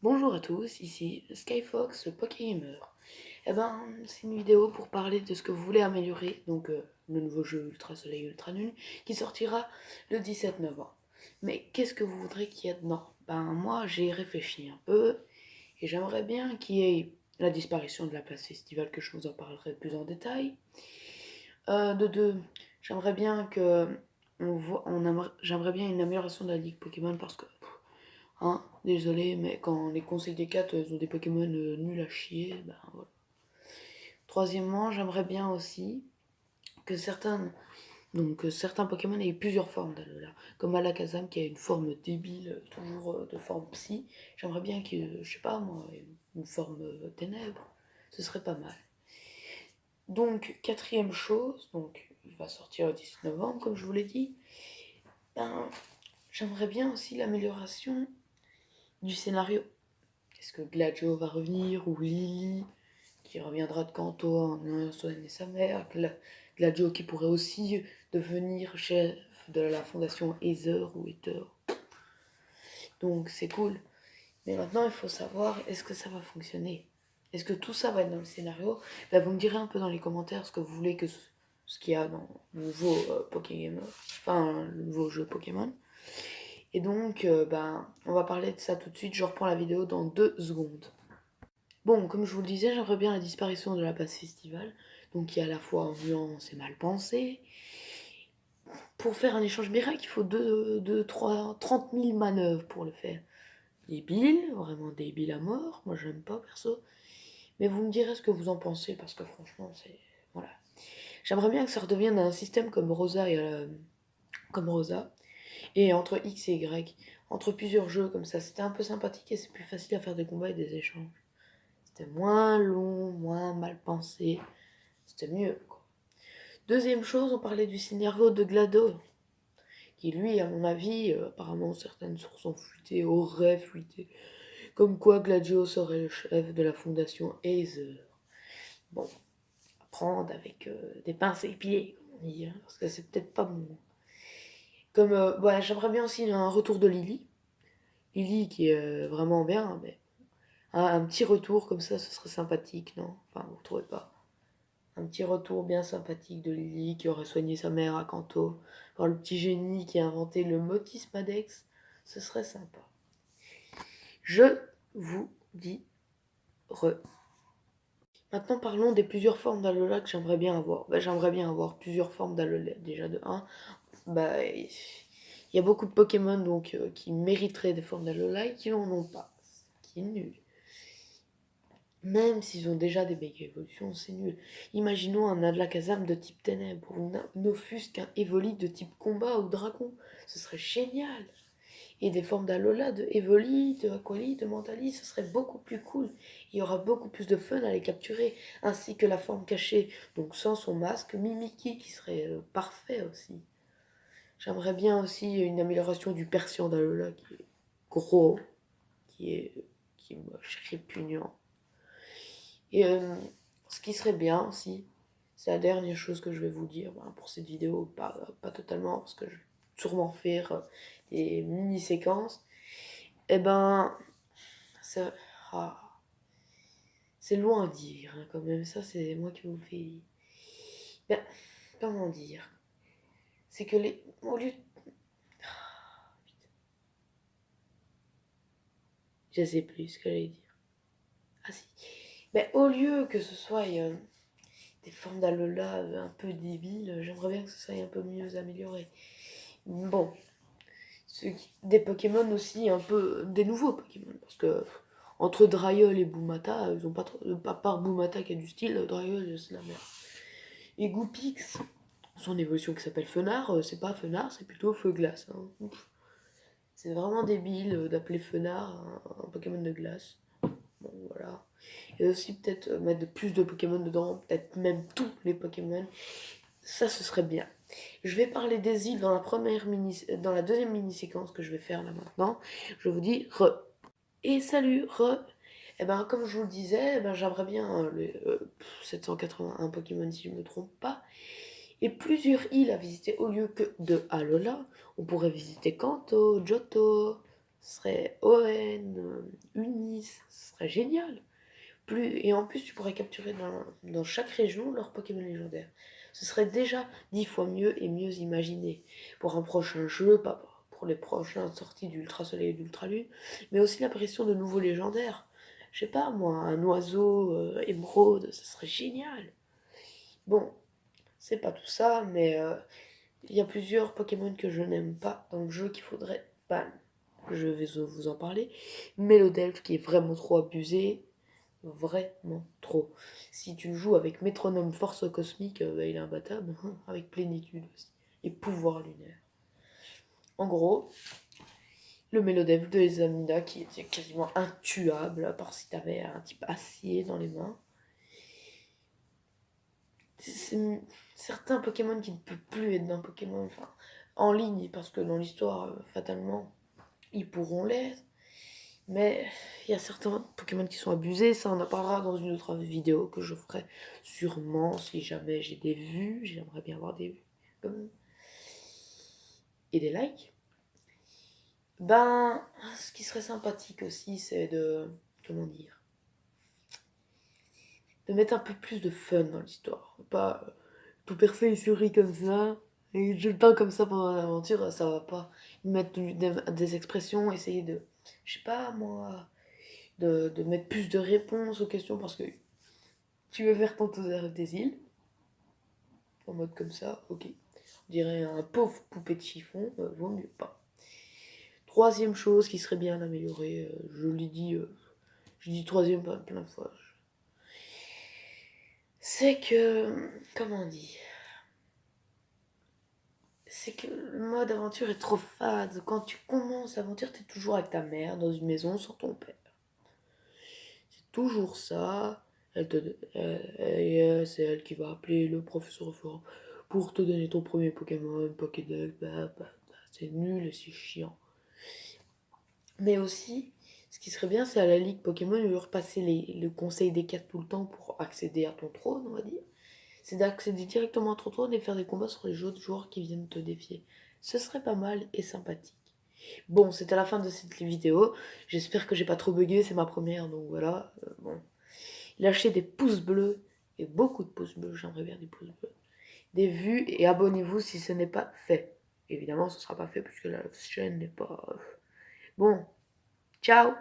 Bonjour à tous, ici Skyfox, le Pokégamer. C'est une vidéo pour parler de ce que vous voulez améliorer, donc le nouveau jeu Ultra Soleil Ultra Lune, qui sortira le 17 novembre. Mais qu'est-ce que vous voudrez qu'il y ait dedans? Moi j'ai réfléchi un peu, et j'aimerais bien qu'il y ait la disparition de la place festival, que je vous en parlerai plus en détail. De deux, j'aimerais bien que j'aimerais bien une amélioration de la Ligue Pokémon parce que hein, désolé, mais quand les conseils des 4 ont des Pokémon nuls à chier, voilà. Troisièmement, j'aimerais bien aussi que certains Pokémon aient plusieurs formes d'Alola. Comme Alakazam qui a une forme débile, toujours de forme psy. J'aimerais bien que, je sais pas moi, une forme ténèbres. Ce serait pas mal. Donc, quatrième chose, donc il va sortir le 10 novembre, comme je vous l'ai dit. J'aimerais bien aussi l'amélioration du scénario. Est-ce que Gladio va revenir ou Lily qui reviendra de Kanto en soigner sa mère, Gladio qui pourrait aussi devenir chef de la fondation Ether ou Ether. Donc c'est cool. Mais maintenant il faut savoir, est-ce que ça va fonctionner? Est-ce que tout ça va être dans le scénario? Vous me direz un peu dans les commentaires ce que vous voulez que ce qu'il y a dans le nouveau Pokégamer, enfin le nouveau jeu Pokémon. Et donc on va parler de ça tout de suite, je reprends la vidéo dans 2 secondes. Bon, comme je vous le disais, j'aimerais bien la disparition de la place festival, donc qui est à la fois ambiance et mal pensé. Pour faire un échange miracle, il faut 30 000 manœuvres pour le faire. Débile, vraiment débile à mort, moi j'aime pas perso. Mais vous me direz ce que vous en pensez, parce que franchement, c'est... Voilà. J'aimerais bien que ça redevienne un système comme Rosa et entre X et Y, entre plusieurs jeux comme ça. C'était un peu sympathique et c'est plus facile à faire des combats et des échanges. C'était moins long, moins mal pensé. C'était mieux, quoi. Deuxième chose, on parlait du scénario de GLaDOS, qui lui, à mon avis, apparemment certaines sources ont fuité, auraient fuité, comme quoi GLaDOS serait le chef de la fondation Aether. Bon, à prendre avec des pinces épilées, comme on dit, hein, parce que c'est peut-être pas bon. Comme, j'aimerais bien aussi un retour de Lily. Lily qui est vraiment bien, mais un petit retour comme ça, ce serait sympathique, non? Enfin, vous trouvez pas? Un petit retour bien sympathique de Lily qui aurait soigné sa mère à Kanto. Par le petit génie qui a inventé le Motis Madex. Ce serait sympa. Je vous dis Maintenant parlons des plusieurs formes d'Alola que j'aimerais bien avoir. J'aimerais bien avoir plusieurs formes d'Alola. Déjà de 1. Il y a beaucoup de Pokémon donc, qui mériteraient des formes d'Alola et qui n'en ont pas. Ce qui est nul. Même s'ils ont déjà des méga évolutions, c'est nul. Imaginons un Alakazam de type ténèbres, ou un Offusque, un Evoli de type combat ou dragon. Ce serait génial. Et des formes d'Alola, de Evoli, de Aquali, de Mentali, ce serait beaucoup plus cool. Il y aura beaucoup plus de fun à les capturer, ainsi que la forme cachée, donc sans son masque, Mimikyu qui serait parfait aussi. J'aimerais bien aussi une amélioration du Persian d'Alola qui est gros, qui est moche, répugnant. Et ce qui serait bien aussi, c'est la dernière chose que je vais vous dire pour cette vidéo, pas totalement, parce que je vais sûrement faire des mini-séquences. Et c'est ah, c'est loin à dire, hein, quand même, ça c'est moi qui vous fais... Ben, comment dire? C'est que au lieu... Je sais plus ce que j'allais dire. Ah si. Au lieu que ce soit des formes d'Alola un peu débiles, j'aimerais bien que ce soit un peu mieux amélioré. Bon, des Pokémon aussi, un peu des nouveaux Pokémon, parce que entre Dryol et Boomata, ils ont pas trop, à part Boomata qui a du style, Dryol c'est la merde. Et Goopix, son évolution qui s'appelle Fenard, c'est pas Fenard, c'est plutôt Feu Glace. Hein. C'est vraiment débile d'appeler Fenard un Pokémon de glace. Bon voilà. Et aussi peut-être mettre plus de Pokémon dedans, peut-être même tous les Pokémon. Ça ce serait bien. Je vais parler des îles dans dans la deuxième mini-séquence que je vais faire là maintenant. Je vous dis Et salut, comme je vous le disais, j'aimerais bien les 781 Pokémon si je ne me trompe pas. Et plusieurs îles à visiter au lieu que de Alola. On pourrait visiter Kanto, Johto, ce serait Hoenn, Unis, serait génial. Et en plus, tu pourrais capturer dans chaque région leur Pokémon légendaire. Ce serait déjà 10 fois mieux et mieux imaginé. Pour un prochain jeu, pas pour les prochaines sorties d'Ultra Soleil et d'Ultra Lune, mais aussi l'apparition de nouveaux légendaires. Je sais pas moi, un oiseau émeraude, ça serait génial. Bon, c'est pas tout ça, mais il y a plusieurs Pokémon que je n'aime pas dans le jeu qu'il faudrait ban. Je vais vous en parler. Mélodelph qui est vraiment trop abusé. Vraiment trop. Si tu le joues avec métronome force cosmique, bah, il est imbattable. Avec plénitude aussi. Et pouvoir lunaire. En gros, le Mélodelph de Examina qui était quasiment intuable, à part si t'avais un type acier dans les mains. C'est certains Pokémon qui ne peuvent plus être d'un Pokémon, enfin, en ligne, parce que dans l'histoire, fatalement, ils pourront l'être. Mais il y a certains Pokémon qui sont abusés, ça on en parlera dans une autre vidéo que je ferai sûrement si jamais j'ai des vues, j'aimerais bien avoir des vues et des likes. Ben, ce qui serait sympathique aussi, c'est comment dire, de mettre un peu plus de fun dans l'histoire. Pas tout percer et souris comme ça, et je le peins comme ça pendant l'aventure, ça va pas. Mettre des expressions, essayer de, je sais pas moi, de mettre plus de réponses aux questions parce que tu veux faire ton tour des îles, en mode comme ça, ok. On dirait un pauvre poupée de chiffon, vaut mieux pas. Troisième chose qui serait bien améliorée, je dis troisième plein de fois, c'est que, comment on dit, c'est que le mode aventure est trop fade. Quand tu commences l'aventure, t'es toujours avec ta mère dans une maison sans ton père. C'est toujours ça. C'est elle qui va appeler le professeur fort pour te donner ton premier Pokémon, Pokédex, c'est nul et c'est chiant. Mais aussi, ce qui serait bien, c'est à la Ligue Pokémon, de repasser le conseil des cartes tout le temps pour accéder à ton trône, on va dire. C'est d'accéder directement à ton trône et faire des combats sur les autres joueurs qui viennent te défier. Ce serait pas mal et sympathique. Bon, c'était la fin de cette vidéo. J'espère que j'ai pas trop bugué, c'est ma première, donc voilà. Bon. Lâchez des pouces bleus, et beaucoup de pouces bleus, j'aimerais bien des pouces bleus. Des vues, et abonnez-vous si ce n'est pas fait. Évidemment, ce sera pas fait puisque la chaîne n'est pas... Bon, ciao!